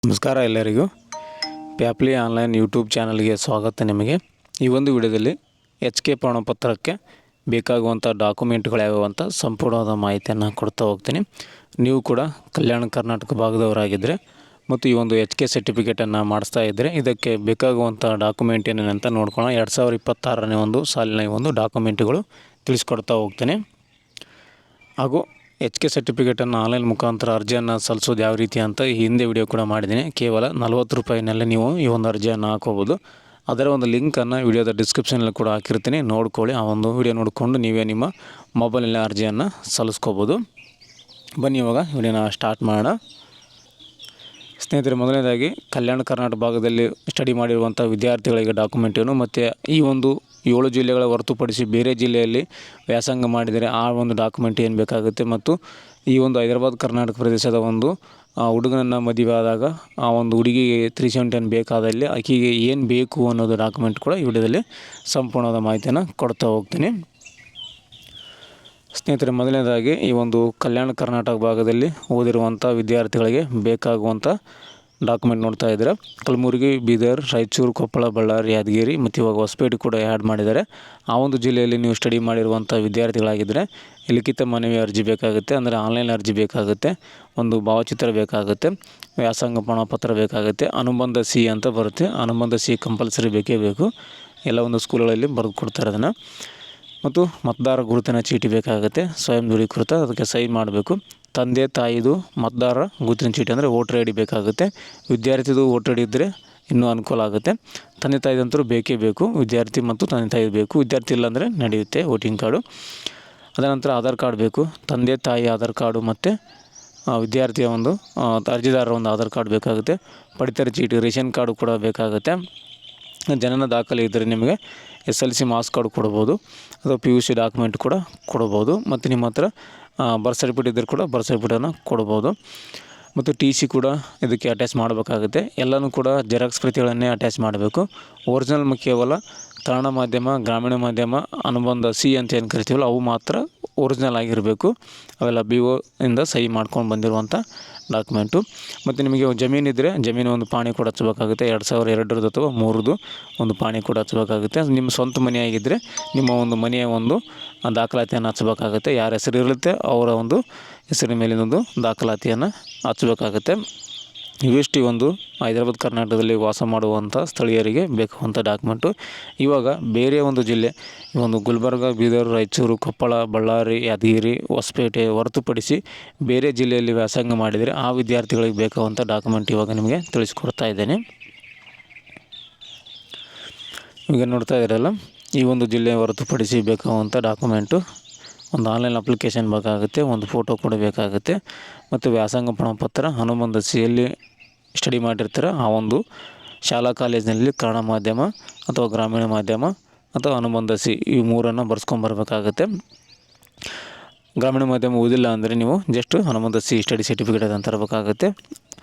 ನಮಸ್ಕಾರ ಎಲ್ಲರಿಗೂ ಪ್ಯಾಪ್ಲಿ online YouTube ಚಾನಲ್ಗೆ ಸ್ವಾಗತ. ನಿಮಗೆ ಈ ಒಂದು ವಿಡಿಯೋದಲ್ಲಿ HK ಪ್ರಮಾಣಪತ್ರಕ್ಕೆ ಬೇಕಾಗುವಂಥ ಡಾಕ್ಯುಮೆಂಟ್ಗಳು ಯಾವ್ಯಾವ ಅಂತ ಸಂಪೂರ್ಣವಾದ ಮಾಹಿತಿಯನ್ನು ಕೊಡ್ತಾ ಹೋಗ್ತೀನಿ. ನೀವು ಕೂಡ ಕಲ್ಯಾಣ ಕರ್ನಾಟಕ ಭಾಗದವರಾಗಿದ್ದರೆ ಮತ್ತು ಈ ಒಂದು HK ಸರ್ಟಿಫಿಕೇಟನ್ನು ಮಾಡಿಸ್ತಾ ಇದ್ದರೆ ಇದಕ್ಕೆ ಬೇಕಾಗುವಂಥ ಡಾಕ್ಯುಮೆಂಟ್ ಏನೇನಂತ ನೋಡ್ಕೊಳ್ಳೋಣ. 2026ನೇ ಒಂದು ಸಾಲಿನ ಈ ಒಂದು ಡಾಕ್ಯುಮೆಂಟ್ಗಳು ತಿಳಿಸ್ಕೊಡ್ತಾ ಹೋಗ್ತೀನಿ. ಹಾಗೂ HK ಸರ್ಟಿಫಿಕೇಟನ್ನು ಆನ್ಲೈನ್ ಮುಖಾಂತರ ಅರ್ಜಿಯನ್ನು ಸಲ್ಲಿಸೋದು ಯಾವ ರೀತಿ ಅಂತ ಈ ಹಿಂದೆ ವಿಡಿಯೋ ಕೂಡ ಮಾಡಿದ್ದೀನಿ. ಕೇವಲ 40 ರೂಪಾಯಿನಲ್ಲಿ ನೀವು ಈ ಒಂದು ಅರ್ಜಿಯನ್ನು ಹಾಕೋಬೋದು. ಅದರ ಒಂದು ಲಿಂಕನ್ನು ವಿಡಿಯೋದ ಡಿಸ್ಕ್ರಿಪ್ಷನಲ್ಲಿ ಕೂಡ ಹಾಕಿರ್ತೀನಿ, ನೋಡ್ಕೊಳ್ಳಿ. ಆ ಒಂದು ವಿಡಿಯೋ ನೋಡಿಕೊಂಡು ನೀವೇ ನಿಮ್ಮ ಮೊಬೈಲಲ್ಲಿ ಅರ್ಜಿಯನ್ನು ಸಲ್ಲಿಸ್ಕೋಬೋದು. ಬನ್ನಿ ಇವಾಗ ವಿಡಿಯೋನ ಸ್ಟಾರ್ಟ್ ಮಾಡೋಣ. ಸ್ನೇಹಿತರೆ, ಮೊದಲನೇದಾಗಿ ಕಲ್ಯಾಣ ಕರ್ನಾಟಕ ಭಾಗದಲ್ಲಿ ಸ್ಟಡಿ ಮಾಡಿರುವಂಥ ವಿದ್ಯಾರ್ಥಿಗಳಿಗೆ ಡಾಕ್ಯುಮೆಂಟ್ ಏನು, ಮತ್ತು ಈ ಒಂದು 7 ಜಿಲ್ಲೆಗಳ ಹೊರತುಪಡಿಸಿ ಬೇರೆ ಜಿಲ್ಲೆಯಲ್ಲಿ ವ್ಯಾಸಂಗ ಮಾಡಿದರೆ ಆ ಒಂದು ಡಾಕ್ಯುಮೆಂಟ್ ಏನು ಬೇಕಾಗುತ್ತೆ, ಮತ್ತು ಈ ಒಂದು ಹೈದರಾಬಾದ್ ಕರ್ನಾಟಕ ಪ್ರದೇಶದ ಒಂದು ಹುಡುಗನನ್ನು ಮದುವೆ ಆದಾಗ ಆ ಒಂದು ಹುಡುಗಿಗೆ 370 ಬೇಕಾದಲ್ಲಿ ಆಕೆಗೆ ಏನು ಬೇಕು ಅನ್ನೋದು ಡಾಕ್ಯುಮೆಂಟ್ ಕೂಡ ಈ ವಿಡಿಯೋದಲ್ಲಿ ಸಂಪೂರ್ಣವಾದ ಮಾಹಿತಿಯನ್ನು ಕೊಡ್ತಾ ಹೋಗ್ತೀನಿ. ಸ್ನೇಹಿತರೆ, ಮೊದಲನೇದಾಗಿ ಈ ಒಂದು ಕಲ್ಯಾಣ ಕರ್ನಾಟಕ ಭಾಗದಲ್ಲಿ ಓದಿರುವಂಥ ವಿದ್ಯಾರ್ಥಿಗಳಿಗೆ ಬೇಕಾಗುವಂಥ ಡಾಕ್ಯುಮೆಂಟ್ ನೋಡ್ತಾ ಇದ್ದಾರೆ. ಕಲಬುರಗಿ, ಬೀದರ್, ರಾಯಚೂರು, ಕೊಪ್ಪಳ, ಬಳ್ಳಾರಿ, ಯಾದಗಿರಿ ಮತ್ತು ಇವಾಗ ಹೊಸಪೇಟೆ ಕೂಡ ಆ್ಯಡ್ ಮಾಡಿದ್ದಾರೆ. ಆ ಒಂದು ಜಿಲ್ಲೆಯಲ್ಲಿ ನೀವು ಸ್ಟಡಿ ಮಾಡಿರುವಂಥ ವಿದ್ಯಾರ್ಥಿಗಳಾಗಿದ್ದರೆ ಲಿಖಿತ ಮನವಿ ಅರ್ಜಿ ಬೇಕಾಗುತ್ತೆ, ಅಂದರೆ ಆನ್ಲೈನ್ ಅರ್ಜಿ ಬೇಕಾಗುತ್ತೆ, ಒಂದು ಭಾವಚಿತ್ರ ಬೇಕಾಗುತ್ತೆ, ವ್ಯಾಸಂಗ ಪ್ರಮಾಣಪತ್ರ ಬೇಕಾಗುತ್ತೆ, ಅನುಬಂಧ ಸಿ ಅಂತ ಬರುತ್ತೆ. ಅನುಬಂಧ ಸಿ ಕಂಪಲ್ಸರಿ ಬೇಕೇ ಬೇಕು. ಎಲ್ಲ ಒಂದು ಸ್ಕೂಲ್ಗಳಲ್ಲಿ ಬರೆದು ಕೊಡ್ತಾರೆ ಅದನ್ನು. ಮತ್ತು ಮತದಾರ ಗುರುತಿನ ಚೀಟಿ ಬೇಕಾಗುತ್ತೆ, ಸ್ವಯಂ ದೃಢೀಕೃತ, ಅದಕ್ಕೆ ಸೈನ್ ಮಾಡಬೇಕು. ತಂದೆ ತಾಯಿದು ಮತದಾರ ಗುರುತಿನ ಚೀಟಿ ಅಂದರೆ ವೋಟರ್ ಐ ಡಿ ಬೇಕಾಗುತ್ತೆ. ವಿದ್ಯಾರ್ಥಿದು ವೋಟರ್ ಐ ಡಿ ಇದ್ದರೆ ಇನ್ನೂ ಅನುಕೂಲ ಆಗುತ್ತೆ. ತಂದೆ ತಾಯಿದಂತರೂ ಬೇಕೇ ಬೇಕು, ವಿದ್ಯಾರ್ಥಿ ಮತ್ತು ತಂದೆ ತಾಯಿ ಬೇಕು. ವಿದ್ಯಾರ್ಥಿ ಇಲ್ಲಾಂದರೆ ನಡೆಯುತ್ತೆ ವೋಟಿಂಗ್ ಕಾರ್ಡು. ಅದರ ನಂತರ ಆಧಾರ್ ಕಾರ್ಡ್ ಬೇಕು. ತಂದೆ ತಾಯಿ ಆಧಾರ್ ಕಾರ್ಡು ಮತ್ತು ವಿದ್ಯಾರ್ಥಿಯ ಒಂದು ಅರ್ಜಿದಾರರ ಒಂದು ಆಧಾರ್ ಕಾರ್ಡ್ ಬೇಕಾಗುತ್ತೆ. ಪಡಿತರ ಚೀಟಿ, ರೇಷನ್ ಕಾರ್ಡು ಕೂಡ ಬೇಕಾಗುತ್ತೆ. ಜನನ ದಾಖಲೆ ಇದ್ದರೆ ನಿಮಗೆ SLC ಮಾರ್ಕ್ಸ್ ಕಾರ್ಡು ಕೊಡ್ಬೋದು, ಅಥವಾ PUC ಡಾಕ್ಯುಮೆಂಟ್ ಕೂಡ ಕೊಡ್ಬೋದು. ಮತ್ತು ನಿಮ್ಮ ಹತ್ರ ಬರ್ತ್ ಸರ್ಟಿಫಿಕೇಟ್ ಇದ್ದರೆ ಕೂಡ ಬರ್ತ್ ಸರ್ಟಿಫಿಕೇಟನ್ನು ಕೊಡ್ಬೋದು. ಮತ್ತು TC ಕೂಡ ಇದಕ್ಕೆ ಅಟ್ಯಾಚ್ ಮಾಡಬೇಕಾಗುತ್ತೆ. ಎಲ್ಲನೂ ಕೂಡ ಜೆರಾಕ್ಸ್ ಪ್ರತಿಗಳನ್ನೇ ಅಟ್ಯಾಚ್ ಮಾಡಬೇಕು. ಒರಿಜಿನಲ್ ಕೇವಲ ಕನ್ನಡ ಮಾಧ್ಯಮ, ಗ್ರಾಮೀಣ ಮಾಧ್ಯಮ, ಅನುಬಂಧ ಸಿ ಅಂತ ಏನು ಕರಿತೀವಲ್ಲ ಅವು ಮಾತ್ರ ಒರಿಜಿನಲ್ ಆಗಿರಬೇಕು. ಅವೆಲ್ಲ BO ಇಂದ ಸಹಿ ಮಾಡ್ಕೊಂಡು ಬಂದಿರುವಂಥ ಡಾಕ್ಯುಮೆಂಟು. ಮತ್ತು ನಿಮಗೆ ಜಮೀನಿದ್ದರೆ ಜಮೀನು ಒಂದು ಪಾಣಿ ಕೂಡ ಹಚ್ಚಬೇಕಾಗುತ್ತೆ. 2002 ಅಥವಾ 3 ಒಂದು ಪಾಣಿ ಕೂಡ ಹಚ್ಚಬೇಕಾಗುತ್ತೆ. ನಿಮ್ಮ ಸ್ವಂತ ಮನೆಯಾಗಿದ್ದರೆ ನಿಮ್ಮ ಒಂದು ಮನೆಯ ಒಂದು ದಾಖಲಾತಿಯನ್ನು ಹಚ್ಚಬೇಕಾಗುತ್ತೆ. ಯಾರ ಹೆಸರು ಇರುತ್ತೆ ಅವರ ಒಂದು ಹೆಸರಿನ ಮೇಲಿನೊಂದು ದಾಖಲಾತಿಯನ್ನು ಹಚ್ಚಬೇಕಾಗುತ್ತೆ. ಇವಿಷ್ಟು ಒಂದು ಹೈದರಾಬಾದ್ ಕರ್ನಾಟಕದಲ್ಲಿ ವಾಸ ಮಾಡುವಂಥ ಸ್ಥಳೀಯರಿಗೆ ಬೇಕಾಗುವಂಥ ಡಾಕ್ಯುಮೆಂಟು. ಇವಾಗ ಬೇರೆ ಒಂದು ಜಿಲ್ಲೆ, ಈ ಒಂದು ಗುಲ್ಬರ್ಗ, ಬೀದರ್, ರಾಯಚೂರು, ಕೊಪ್ಪಳ, ಬಳ್ಳಾರಿ, ಯಾದಗಿರಿ, ಹೊಸಪೇಟೆ ಹೊರತುಪಡಿಸಿ ಬೇರೆ ಜಿಲ್ಲೆಯಲ್ಲಿ ವ್ಯಾಸಂಗ ಮಾಡಿದರೆ ಆ ವಿದ್ಯಾರ್ಥಿಗಳಿಗೆ ಬೇಕಾಗುವಂಥ ಡಾಕ್ಯುಮೆಂಟ್ ಇವಾಗ ನಿಮಗೆ ತಿಳಿಸ್ಕೊಡ್ತಾ ಇದ್ದೇನೆ. ಈಗ ನೋಡ್ತಾ ಇದ್ದೀರಲ್ಲ, ಈ ಒಂದು ಜಿಲ್ಲೆ ಹೊರತುಪಡಿಸಿ ಬೇಕಾಗುವಂಥ ಡಾಕ್ಯುಮೆಂಟು ಒಂದು ಆನ್ಲೈನ್ ಅಪ್ಲಿಕೇಶನ್ ಬೇಕಾಗುತ್ತೆ, ಒಂದು ಫೋಟೋ ಕೂಡ ಬೇಕಾಗುತ್ತೆ, ಮತ್ತು ವ್ಯಾಸಂಗ ಪ್ರಮಾಣಪತ್ರ, ಅನುಬಂಧ ಸಿಯಲ್ಲಿ ಸ್ಟಡಿ ಮಾಡಿರ್ತಾರೆ ಆ ಒಂದು ಶಾಲಾ ಕಾಲೇಜಿನಲ್ಲಿ ಕನ್ನಡ ಮಾಧ್ಯಮ ಅಥವಾ ಗ್ರಾಮೀಣ ಮಾಧ್ಯಮ ಅಥವಾ ಅನುಬಂಧ ಸಿ ಈ 3 ಬರ್ಸ್ಕೊಂಬರ್ಬೇಕಾಗುತ್ತೆ. ಗ್ರಾಮೀಣ ಮಾಧ್ಯಮ ಓದಿಲ್ಲ ಅಂದರೆ ನೀವು ಜಸ್ಟ್ ಅನುಬಂಧ ಸಿ ಸ್ಟಡಿ ಸರ್ಟಿಫಿಕೇಟ್ ಅಂತ ತರಬೇಕಾಗುತ್ತೆ.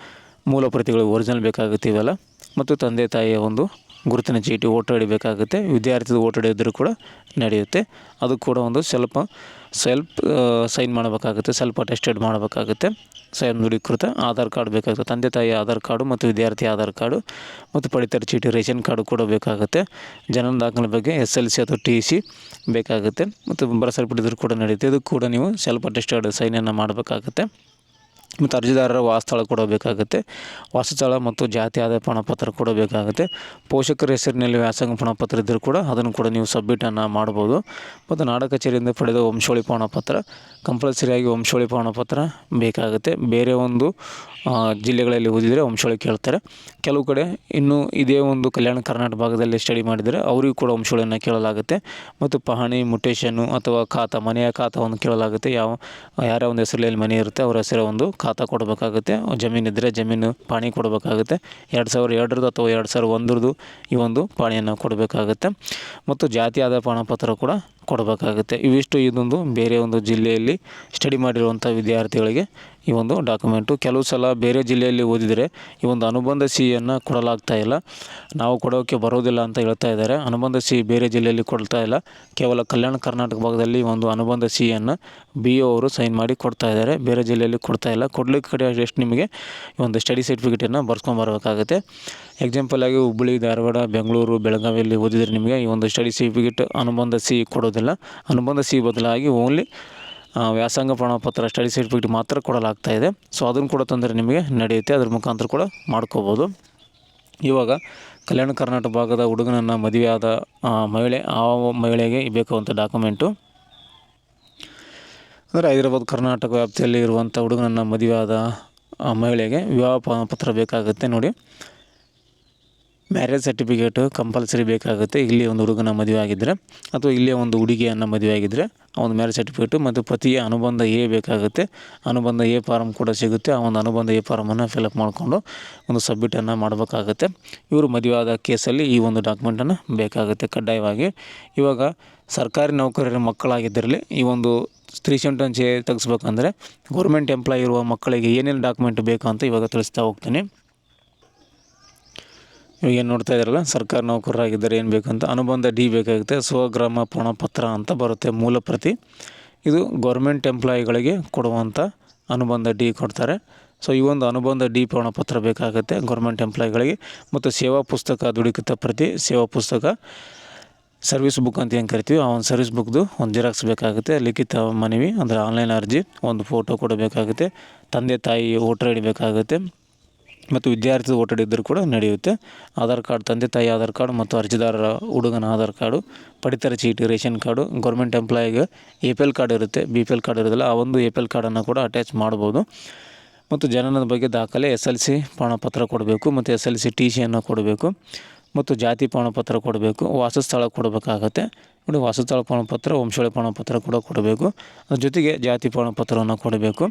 ಮೂಲ ಪ್ರತಿಗಳು ಒರಿಜಿನಲ್ ಬೇಕಾಗುತ್ತೆ ಇವೆಲ್ಲ. ಮತ್ತು ತಂದೆ ತಾಯಿಯ ಒಂದು ಗುರುತಿನ ಚೀಟಿ, ವೋಟರ್ ಐ ಡಿ ಬೇಕಾಗುತ್ತೆ. ವಿದ್ಯಾರ್ಥಿದ ವೋಟರ್ ಐ ಡಿ ಇದ್ದರೂ ಕೂಡ ನಡೆಯುತ್ತೆ. ಅದು ಕೂಡ ಒಂದು ಸೆಲ್ಫ್ ಸೈನ್ ಮಾಡಬೇಕಾಗುತ್ತೆ, ಸೆಲ್ಫ್ ಅಟೆಸ್ಟೆಡ್ ಮಾಡಬೇಕಾಗುತ್ತೆ. ಸ್ವಯಂ ದೃಢೀಕೃತ ಆಧಾರ್ ಕಾರ್ಡ್ ಬೇಕಾಗುತ್ತೆ, ತಂದೆ ತಾಯಿ ಆಧಾರ್ ಕಾರ್ಡು ಮತ್ತು ವಿದ್ಯಾರ್ಥಿ ಆಧಾರ್ ಕಾರ್ಡು, ಮತ್ತು ಪಡಿತರ ಚೀಟಿ, ರೇಷನ್ ಕಾರ್ಡು ಕೂಡ ಬೇಕಾಗುತ್ತೆ. ಜನನ ದಾಖಲೆ ಬಗ್ಗೆ SLC ಅಥವಾ TC ಬೇಕಾಗುತ್ತೆ. ಮತ್ತು ಬರ್ತ್ ಸರ್ಟಿಫಿಕೇಟ್ ಇದ್ದರೂ ಕೂಡ ನಡೆಯುತ್ತೆ. ಇದು ಕೂಡ ನೀವು ಸೆಲ್ಫ್ ಅಟೆಸ್ಟೆಡ್ ಸೈನನ್ನು ಮಾಡಬೇಕಾಗುತ್ತೆ. ಮತ್ತು ಅರ್ಜಿದಾರರ ವಾಸಸ್ಥಳ ಕೂಡ ಬೇಕಾಗುತ್ತೆ. ವಾಸಸ್ಥಳ ಮತ್ತು ಜಾತಿ ಆದಾಯ ಪ್ರಮಾಣಪತ್ರ ಕೂಡ ಬೇಕಾಗುತ್ತೆ. ಪೋಷಕರ ಹೆಸರಿನಲ್ಲಿ ವ್ಯಾಸಂಗ ಪ್ರಮಾಣಪತ್ರ ಇದ್ದರೂ ಕೂಡ ಅದನ್ನು ಕೂಡ ನೀವು ಸಬ್ಮಿಟನ್ನು ಮಾಡ್ಬೋದು. ಮತ್ತು ನಾಡ ಕಚೇರಿಯಿಂದ ಪಡೆದ ವಂಶಾವಳಿ ಪ್ರಮಾಣಪತ್ರ, ಕಂಪಲ್ಸರಿಯಾಗಿ ವಂಶಾವಳಿ ಪ್ರಮಾಣಪತ್ರ ಬೇಕಾಗುತ್ತೆ. ಬೇರೆ ಒಂದು ಜಿಲ್ಲೆಗಳಲ್ಲಿ ಓದಿದರೆ ವಂಶಾವಳಿ ಕೇಳ್ತಾರೆ. ಕೆಲವು ಕಡೆ ಇನ್ನೂ ಇದೇ ಒಂದು ಕಲ್ಯಾಣ ಕರ್ನಾಟಕ ಭಾಗದಲ್ಲಿ ಸ್ಟಡಿ ಮಾಡಿದರೆ ಅವರಿಗೂ ಕೂಡ ವಂಶಾವಳಿಯನ್ನು ಕೇಳಲಾಗುತ್ತೆ. ಮತ್ತು ಪಹಣಿ, ಮುಟೇಶನ್ನು ಅಥವಾ ಖಾತಾ, ಮನೆಯ ಖಾತಾವನ್ನು ಕೇಳಲಾಗುತ್ತೆ. ಯಾರ ಒಂದು ಹೆಸರಲ್ಲಿ ಮನೆ ಇರುತ್ತೆ ಅವರ ಹೆಸರ ಒಂದು ಖಾತಾ ಕೊಡಬೇಕಾಗುತ್ತೆ. ಜಮೀನಿದ್ದರೆ ಜಮೀನು ಪಾಣಿ ಕೊಡಬೇಕಾಗುತ್ತೆ. 2002 ಅಥವಾ 2001 ಈ ಒಂದು ಪಾಣಿಯನ್ನು ಕೊಡಬೇಕಾಗುತ್ತೆ. ಮತ್ತು ಜಾತಿ ಆದಾಯ ಪ್ರಮಾಣಪತ್ರ ಕೂಡ ಕೊಡಬೇಕಾಗುತ್ತೆ. ಇವಿಷ್ಟು ಇದೊಂದು ಬೇರೆ ಒಂದು ಜಿಲ್ಲೆಯಲ್ಲಿ ಸ್ಟಡಿ ಮಾಡಿರುವಂಥ ವಿದ್ಯಾರ್ಥಿಗಳಿಗೆ ಈ ಒಂದು ಡಾಕ್ಯುಮೆಂಟು. ಕೆಲವು ಸಲ ಬೇರೆ ಜಿಲ್ಲೆಯಲ್ಲಿ ಓದಿದರೆ ಈ ಒಂದು ಅನುಬಂಧ ಸಿಹಿಯನ್ನು ಕೊಡಲಾಗ್ತಾ ಇಲ್ಲ, ನಾವು ಕೊಡೋಕ್ಕೆ ಬರೋದಿಲ್ಲ ಅಂತ ಹೇಳ್ತಾ ಇದ್ದಾರೆ. ಅನುಬಂಧ ಸಿಹಿ ಬೇರೆ ಜಿಲ್ಲೆಯಲ್ಲಿ ಕೊಡ್ತಾ ಇಲ್ಲ, ಕೇವಲ ಕಲ್ಯಾಣ ಕರ್ನಾಟಕ ಭಾಗದಲ್ಲಿ ಒಂದು ಅನುಬಂಧ ಸಿಹಿಯನ್ನು BO ಅವರು ಸೈನ್ ಮಾಡಿ ಕೊಡ್ತಾ ಇದ್ದಾರೆ, ಬೇರೆ ಜಿಲ್ಲೆಯಲ್ಲಿ ಕೊಡ್ತಾ ಇಲ್ಲ. ಕೊಡಲಿಕ್ಕೆ ಕಡೆ ಎಷ್ಟು ನಿಮಗೆ ಈ ಒಂದು ಸ್ಟಡಿ ಸರ್ಟಿಫಿಕೇಟನ್ನು ಬರ್ಸ್ಕೊಂಬರ್ಬೇಕಾಗುತ್ತೆ. ಎಕ್ಸಾಂಪಲ್ ಆಗಿ ಹುಬ್ಬಳ್ಳಿ, ಧಾರವಾಡ, ಬೆಂಗಳೂರು, ಬೆಳಗಾವಿಯಲ್ಲಿ ಓದಿದರೆ ನಿಮಗೆ ಈ ಒಂದು ಸ್ಟಡಿ ಸರ್ಟಿಫಿಕೇಟ್ ಅನುಬಂಧ ಸಿಹಿ ಕೊಡೋದಿಲ್ಲ. ಅನುಬಂಧ ಸಿಹಿ ಬದಲಾಗಿ ಓನ್ಲಿ ವ್ಯಾಸಂಗ ಪ್ರಮಾಣಪತ್ರ ಸ್ಟಡಿ ಸರ್ಟಿಫಿಕೇಟ್ ಮಾತ್ರ ಕೊಡಲಾಗ್ತಾ ಇದೆ. ಸೊ ಅದನ್ನು ಕೂಡ ತಂದರೆ ನಿಮಗೆ ನಡೆಯುತ್ತೆ, ಅದ್ರ ಮುಖಾಂತರ ಕೂಡ ಮಾಡ್ಕೋಬೋದು. ಇವಾಗ ಕಲ್ಯಾಣ ಕರ್ನಾಟಕ ಭಾಗದ ಹುಡುಗನನ್ನು ಮದುವೆಯಾದ ಮಹಿಳೆ, ಆ ಮಹಿಳೆಗೆ ಬೇಕಾಗುವಂಥ ಡಾಕ್ಯುಮೆಂಟು ಅಂದರೆ ಹೈದರಾಬಾದ್ ಕರ್ನಾಟಕ ವ್ಯಾಪ್ತಿಯಲ್ಲಿ ಇರುವಂಥ ಹುಡುಗನನ್ನು ಮದುವೆಯಾದ ಮಹಿಳೆಗೆ ವಿವಾಹ ಪತ್ರ ಬೇಕಾಗುತ್ತೆ ನೋಡಿ. ಮ್ಯಾರೇಜ್ ಸರ್ಟಿಫಿಕೇಟು ಕಂಪಲ್ಸರಿ ಬೇಕಾಗುತ್ತೆ. ಇಲ್ಲಿ ಒಂದು ಹುಡುಗನ ಮದುವೆ ಆಗಿದ್ದರೆ ಅಥವಾ ಇಲ್ಲೇ ಒಂದು ಹುಡುಗಿಯನ್ನು ಮದುವೆ ಆಗಿದ್ದರೆ ಆ ಒಂದು ಮ್ಯಾರೇಜ್ ಸರ್ಟಿಫಿಕೇಟು ಮತ್ತು ಪತಿಯ ಅನುಬಂಧ A ಬೇಕಾಗುತ್ತೆ. ಅನುಬಂಧ A ಫಾರಮ್ ಕೂಡ ಸಿಗುತ್ತೆ. ಆ ಒಂದು ಅನುಬಂಧ A ಫಾರಮನ್ನು ಫಿಲಪ್ ಮಾಡಿಕೊಂಡು ಒಂದು ಸಬ್ಮಿಟನ್ನು ಮಾಡಬೇಕಾಗುತ್ತೆ. ಇವರು ಮದುವೆ ಆದ ಕೇಸಲ್ಲಿ ಈ ಒಂದು ಡಾಕ್ಯುಮೆಂಟನ್ನು ಬೇಕಾಗುತ್ತೆ ಕಡ್ಡಾಯವಾಗಿ. ಇವಾಗ ಸರ್ಕಾರಿ ನೌಕರರ ಮಕ್ಕಳಾಗಿದ್ದರಲ್ಲಿ ಈ ಒಂದು 371 ತೆಗೆಸ್ಬೇಕಂದ್ರೆ ಗೌರ್ಮೆಂಟ್ ಎಂಪ್ಲಾಯ್ ಇರುವ ಮಕ್ಕಳಿಗೆ ಏನೇನು ಡಾಕ್ಯುಮೆಂಟ್ ಬೇಕು ಅಂತ ಇವಾಗ ತಿಳಿಸ್ತಾ ಹೋಗ್ತೀನಿ. ಇವಾಗ ಏನು ನೋಡ್ತಾ ಇದ್ದಾರಲ್ಲ, ಸರ್ಕಾರ ನೌಕರರಾಗಿದ್ದರೆ ಏನು ಬೇಕಂತ ಅನುಬಂಧ D ಬೇಕಾಗುತ್ತೆ. ಸ್ವಗ್ರಾಮ ಪ್ರಮಾಣಪತ್ರ ಅಂತ ಬರುತ್ತೆ ಮೂಲ ಪ್ರತಿ. ಇದು ಗೌರ್ಮೆಂಟ್ ಎಂಪ್ಲಾಯಿಗಳಿಗೆ ಕೊಡುವಂಥ ಅನುಬಂಧ D ಕೊಡ್ತಾರೆ. ಸೊ ಈ ಒಂದು ಅನುಬಂಧ D ಪ್ರಮಾಣಪತ್ರ ಬೇಕಾಗುತ್ತೆ ಗೌರ್ಮೆಂಟ್ ಎಂಪ್ಲಾಯಿಗಳಿಗೆ. ಮತ್ತು ಸೇವಾ ಪುಸ್ತಕ ದೃಢೀಕೃತ ಪ್ರತಿ, ಸೇವಾ ಪುಸ್ತಕ ಸರ್ವಿಸ್ ಬುಕ್ ಅಂತ ಏನು ಕರಿತೀವಿ, ಆ ಒಂದು ಸರ್ವಿಸ್ ಬುಕ್ದು ಒಂದು ಜೆರಾಕ್ಸ್ ಬೇಕಾಗುತ್ತೆ. ಲಿಖಿತ ಮನವಿ ಅಂದರೆ ಆನ್ಲೈನ್ ಅರ್ಜಿ, ಒಂದು ಫೋಟೋ ಕೂಡ ಬೇಕಾಗುತ್ತೆ. ತಂದೆ ತಾಯಿ ವೋಟರ್ ID ಬೇಕಾಗುತ್ತೆ. ಮತ್ತು ವಿದ್ಯಾರ್ಥಿ ವೋಟರ್ ಇದ್ದರೂ ಕೂಡ ನಡೆಯುತ್ತೆ. ಆಧಾರ್ ಕಾರ್ಡ್, ತಂದೆ ತಾಯಿ ಆಧಾರ್ ಕಾರ್ಡ್ ಮತ್ತು ಅರ್ಜಿದಾರರ ಹುಡುಗನ ಆಧಾರ್ ಕಾರ್ಡು, ಪಡಿತರ ಚೀಟಿ, ರೇಷನ್ ಕಾರ್ಡು. ಗೌರ್ಮೆಂಟ್ ಎಂಪ್ಲಾಯಿಗೆ APL ಕಾರ್ಡ್ ಇರುತ್ತೆ, BPL ಕಾರ್ಡ್ ಇರೋದಿಲ್ಲ, ಆ ಒಂದು APL ಕಾರ್ಡನ್ನು ಕೂಡ ಅಟ್ಯಾಚ್ ಮಾಡ್ಬೋದು. ಮತ್ತು ಜನನದ ಬಗ್ಗೆ ದಾಖಲೆ, SLC ಪ್ರಮಾಣಪತ್ರ ಕೊಡಬೇಕು ಮತ್ತು SLC TCಯನ್ನು ಕೊಡಬೇಕು. ಮತ್ತು ಜಾತಿ ಪ್ರಮಾಣಪತ್ರ ಕೊಡಬೇಕು. ವಾಸಸ್ಥಳ ಕೊಡಬೇಕಾಗತ್ತೆ ನೋಡಿ, ವಾಸಸ್ಥಳ ಪ್ರಮಾಣಪತ್ರ, ವಂಶಾವಳಿ ಪ್ರಮಾಣಪತ್ರ ಕೂಡ ಕೊಡಬೇಕು. ಅದ್ರ ಜೊತೆಗೆ ಜಾತಿ ಪ್ರಮಾಣಪತ್ರವನ್ನು ಕೊಡಬೇಕು.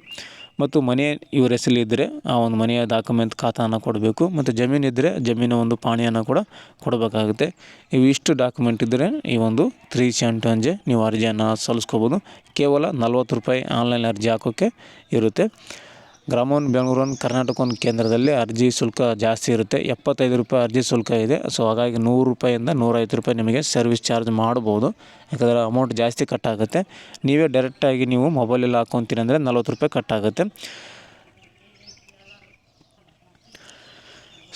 ಮತ್ತು ಮನೆ ಇವ್ರ ಹೆಸರಲ್ಲಿ ಇದ್ದರೆ ಆ ಒಂದು ಮನೆಯ ಡಾಕ್ಯುಮೆಂಟ್ ಖಾತಾನ ಕೊಡಬೇಕು. ಮತ್ತು ಜಮೀನು ಇದ್ದರೆ ಜಮೀನು ಒಂದು ಪಾಣಿಯನ್ನು ಕೂಡ ಕೊಡಬೇಕಾಗುತ್ತೆ. ಇವಿಷ್ಟು ಡಾಕ್ಯುಮೆಂಟ್ ಇದ್ದರೆ ಈ ಒಂದು 371 ನೀವು ಅರ್ಜಿಯನ್ನು ಸಲ್ಲಿಸ್ಕೋಬೋದು. ಕೇವಲ 40 ರೂಪಾಯಿ ಆನ್ಲೈನ್ ಅರ್ಜಿ ಹಾಕೋಕ್ಕೆ ಇರುತ್ತೆ. ಗ್ರಾಮೋನ್, ಬೆಂಗಳೂರು, ಕರ್ನಾಟಕ ಕೇಂದ್ರದಲ್ಲಿ ಅರ್ಜಿ ಶುಲ್ಕ ಜಾಸ್ತಿ ಇರುತ್ತೆ. 75 ರೂಪಾಯಿ ಅರ್ಜಿ ಶುಲ್ಕ ಇದೆ. ಸೊ ಹಾಗಾಗಿ 100 ರೂಪಾಯಿಂದ 150 ರೂಪಾಯಿ ನಿಮಗೆ ಸರ್ವಿಸ್ ಚಾರ್ಜ್ ಮಾಡ್ಬೋದು, ಯಾಕಂದರೆ ಅಮೌಂಟ್ ಜಾಸ್ತಿ ಕಟ್ಟಾಗುತ್ತೆ. ನೀವೇ ಡೈರೆಕ್ಟಾಗಿ ನೀವು ಮೊಬೈಲಲ್ಲಿ ಹಾಕ್ಕೊತೀನಿ ಅಂದರೆ 40 ರೂಪಾಯಿ ಕಟ್ಟಾಗುತ್ತೆ.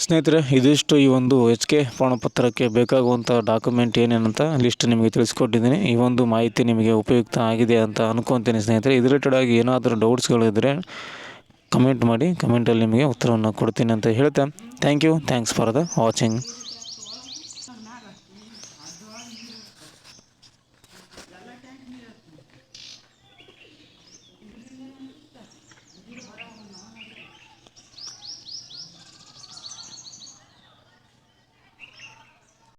ಸ್ನೇಹಿತರೆ, ಇದಿಷ್ಟು ಈ ಒಂದು HK ಪ್ರಮಾಣಪತ್ರಕ್ಕೆ ಬೇಕಾಗುವಂಥ ಡಾಕ್ಯುಮೆಂಟ್ ಏನೇನಂತ ಲಿಸ್ಟ್ ನಿಮಗೆ ತಿಳಿಸ್ಕೊಟ್ಟಿದ್ದೀನಿ. ಈ ಒಂದು ಮಾಹಿತಿ ನಿಮಗೆ ಉಪಯುಕ್ತ ಆಗಿದೆ ಅಂತ ಅನ್ಕೊತೀನಿ ಸ್ನೇಹಿತರೆ. ಇದು ರಿಲೇಟೆಡ್ ಆಗಿ ಏನಾದರೂ ಡೌಟ್ಸ್ಗಳಿದ್ದರೆ ಕಮೆಂಟ್ ಮಾಡಿ, ಕಮೆಂಟಲ್ಲಿ ನಿಮಗೆ ಉತ್ತರವನ್ನು ಕೊಡ್ತೀನಿ ಅಂತ ಹೇಳ್ತಾ ಥ್ಯಾಂಕ್ಸ್ ಫಾರ್ ದ ವಾಚಿಂಗ್.